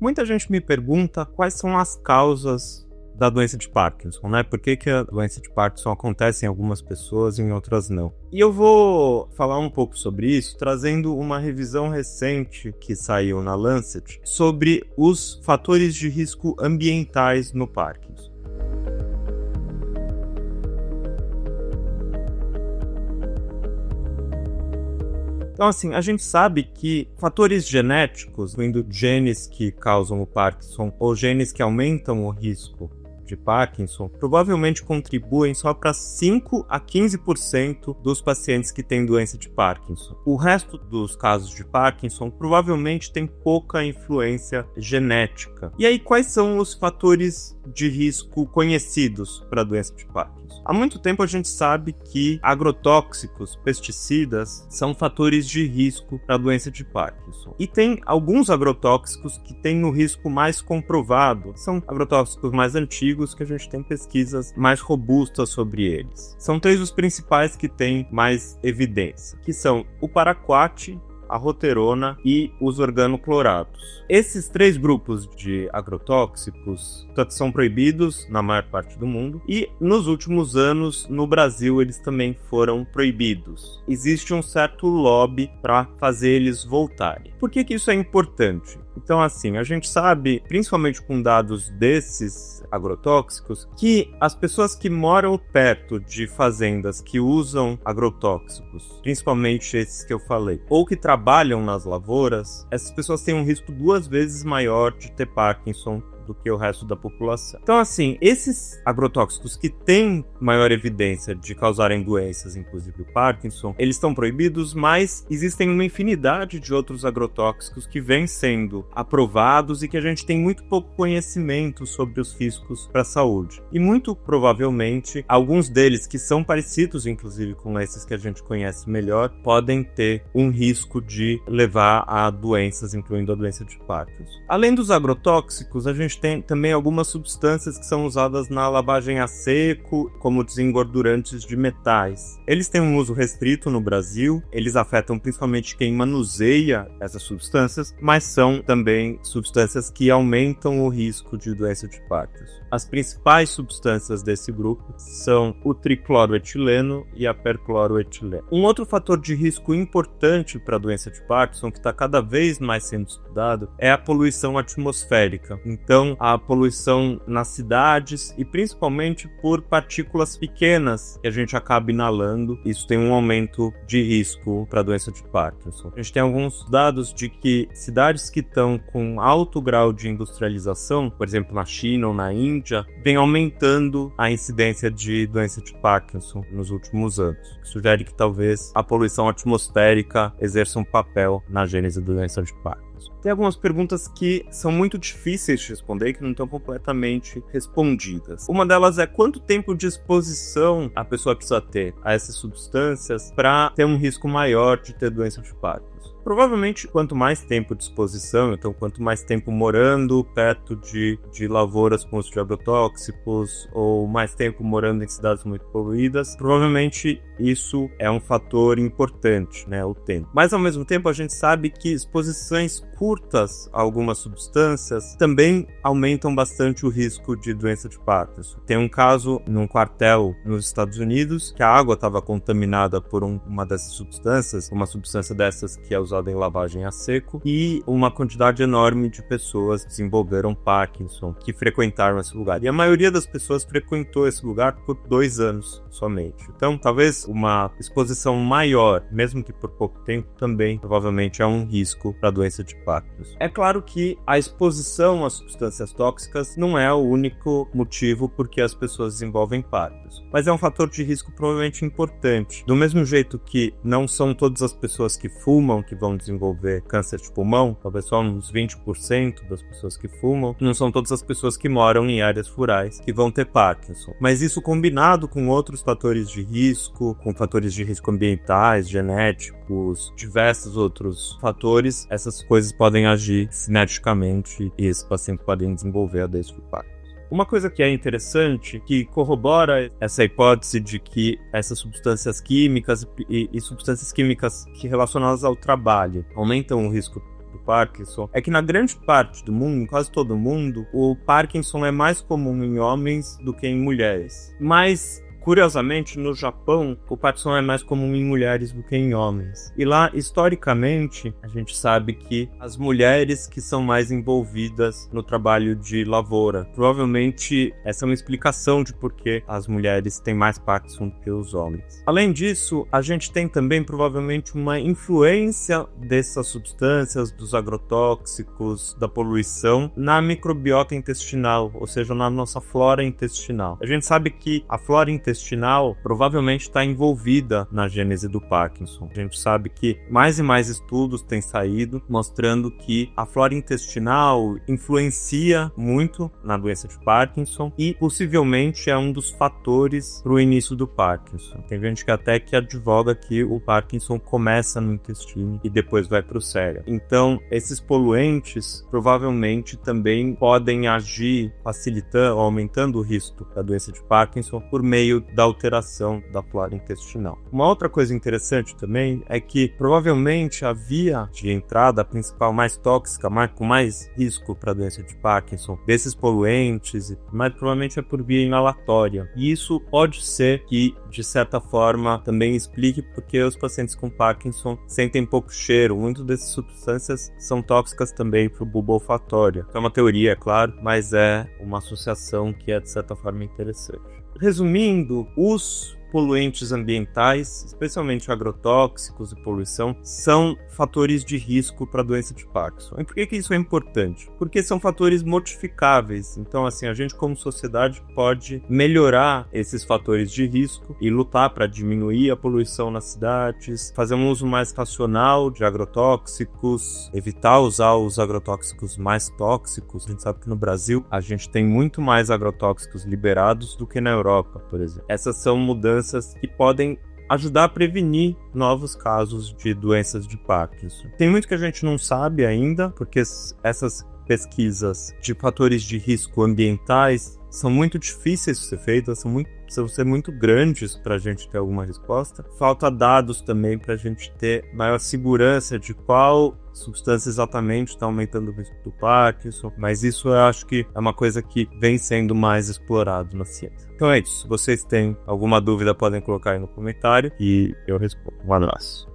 Muita gente me pergunta quais são as causas da doença de Parkinson, né? Por que a doença de Parkinson acontece em algumas pessoas e em outras não? E eu vou falar um pouco sobre isso, trazendo uma revisão recente que saiu na Lancet sobre os fatores de risco ambientais no Parkinson. Então, assim, a gente sabe que fatores genéticos, incluindo genes que causam o Parkinson ou genes que aumentam o risco de Parkinson, provavelmente contribuem só para 5 a 15% dos pacientes que têm doença de Parkinson. O resto dos casos de Parkinson provavelmente tem pouca influência genética. E aí, quais são os fatores de risco conhecidos para a doença de Parkinson? Há muito tempo a gente sabe que agrotóxicos, pesticidas, são fatores de risco para a doença de Parkinson. E tem alguns agrotóxicos que têm o risco mais comprovado. São agrotóxicos mais antigos que a gente tem pesquisas mais robustas sobre eles. São 3 os principais que têm mais evidência, que são o paraquat, a roterona e os organoclorados. Esses 3 grupos de agrotóxicos são proibidos na maior parte do mundo e nos últimos anos no Brasil eles também foram proibidos. Existe um certo lobby para fazer eles voltarem. Por que isso é importante? Então, assim, a gente sabe, principalmente com dados desses agrotóxicos, que as pessoas que moram perto de fazendas que usam agrotóxicos, principalmente esses que eu falei, ou que trabalham nas lavouras, essas pessoas têm um risco 2 vezes maior de ter Parkinson do que o resto da população. Então, assim, esses agrotóxicos que têm maior evidência de causarem doenças, inclusive o Parkinson, eles estão proibidos, mas existem uma infinidade de outros agrotóxicos que vêm sendo aprovados e que a gente tem muito pouco conhecimento sobre os riscos para a saúde. E muito provavelmente, alguns deles que são parecidos, inclusive, com esses que a gente conhece melhor, podem ter um risco de levar a doenças, incluindo a doença de Parkinson. Além dos agrotóxicos, a gente tem também algumas substâncias que são usadas na lavagem a seco como desengordurantes de metais. Eles têm um uso restrito no Brasil, eles afetam principalmente quem manuseia essas substâncias, mas são também substâncias que aumentam o risco de doença de Parkinson. As principais substâncias desse grupo são o tricloroetileno e a percloroetileno. Um outro fator de risco importante para a doença de Parkinson, que está cada vez mais sendo estudado, é a poluição atmosférica. Então, a poluição nas cidades e principalmente por partículas pequenas que a gente acaba inalando. Isso tem um aumento de risco para a doença de Parkinson. A gente tem alguns dados de que cidades que estão com alto grau de industrialização, por exemplo, na China ou na Índia, vem aumentando a incidência de doença de Parkinson nos últimos anos. Sugere que talvez a poluição atmosférica exerça um papel na gênese da doença de Parkinson. Tem algumas perguntas que são muito difíceis de responder e que não estão completamente respondidas. Uma delas é quanto tempo de exposição a pessoa precisa ter a essas substâncias para ter um risco maior de ter doença de Parkinson. Provavelmente, quanto mais tempo de exposição, então quanto mais tempo morando perto de lavouras com uso de agrotóxicos ou mais tempo morando em cidades muito poluídas, provavelmente isso é um fator importante, né, o tempo. Mas, ao mesmo tempo, a gente sabe que exposições curtas a algumas substâncias também aumentam bastante o risco de doença de Parkinson. Tem um caso num quartel nos Estados Unidos que a água estava contaminada por uma dessas substâncias, uma substância dessas que é usada em lavagem a seco, e uma quantidade enorme de pessoas desenvolveram Parkinson que frequentaram esse lugar. E a maioria das pessoas frequentou esse lugar por 2 anos somente. Então, talvez uma exposição maior, mesmo que por pouco tempo, também provavelmente é um risco para a doença de Parkinson. É claro que a exposição a substâncias tóxicas não é o único motivo por que as pessoas desenvolvem Parkinson, mas é um fator de risco provavelmente importante. Do mesmo jeito que não são todas as pessoas que fumam que vão desenvolver câncer de pulmão, talvez só uns 20% das pessoas que fumam, não são todas as pessoas que moram em áreas rurais que vão ter Parkinson. Mas isso combinado com outros fatores de risco, com fatores de risco ambientais, genéticos, diversos outros fatores, essas coisas podem agir sinergicamente e esses pacientes podem desenvolver a doença de Parkinson. Uma coisa que é interessante, que corrobora essa hipótese de que essas substâncias químicas e substâncias químicas que relacionadas ao trabalho aumentam o risco do Parkinson é que na grande parte do mundo, em quase todo mundo, o Parkinson é mais comum em homens do que em mulheres. Mas curiosamente, no Japão, o Parkinson é mais comum em mulheres do que em homens. E lá, historicamente, a gente sabe que as mulheres que são mais envolvidas no trabalho de lavoura. Provavelmente, essa é uma explicação de por que as mulheres têm mais Parkinson do que os homens. Além disso, a gente tem também, provavelmente, uma influência dessas substâncias, dos agrotóxicos, da poluição, na microbiota intestinal, ou seja, na nossa flora intestinal. A gente sabe que a flora intestinal provavelmente está envolvida na gênese do Parkinson. A gente sabe que mais e mais estudos têm saído mostrando que a flora intestinal influencia muito na doença de Parkinson e possivelmente é um dos fatores para o início do Parkinson. Tem gente que até que advoga que o Parkinson começa no intestino e depois vai para o cérebro. Então, esses poluentes provavelmente também podem agir facilitando ou aumentando o risco da doença de Parkinson por meio da alteração da flora intestinal. Uma outra coisa interessante também é que provavelmente a via de entrada principal mais tóxica, com mais risco para a doença de Parkinson, desses poluentes, mais provavelmente é por via inalatória. E isso pode ser que, de certa forma, também explique porque os pacientes com Parkinson sentem pouco cheiro. Muitas dessas substâncias são tóxicas também para o bulbo olfatório. É uma teoria, é claro, mas é uma associação que é, de certa forma, interessante. Resumindo, os poluentes ambientais, especialmente agrotóxicos e poluição, são fatores de risco para a doença de Parkinson. E por que isso é importante? Porque são fatores modificáveis. Então, assim, a gente como sociedade pode melhorar esses fatores de risco e lutar para diminuir a poluição nas cidades, fazer um uso mais racional de agrotóxicos, evitar usar os agrotóxicos mais tóxicos. A gente sabe que no Brasil a gente tem muito mais agrotóxicos liberados do que na Europa, por exemplo. Essas são mudanças que podem ajudar a prevenir novos casos de doenças de Parkinson. Tem muito que a gente não sabe ainda, porque essas pesquisas de fatores de risco ambientais são muito difíceis de ser feitas, precisam ser muito grandes para a gente ter alguma resposta. Falta dados também para a gente ter maior segurança de qual substância exatamente está aumentando o risco do Parkinson, mas isso eu acho que é uma coisa que vem sendo mais explorado na ciência. Então é isso, se vocês têm alguma dúvida podem colocar aí no comentário e eu respondo. Um abraço.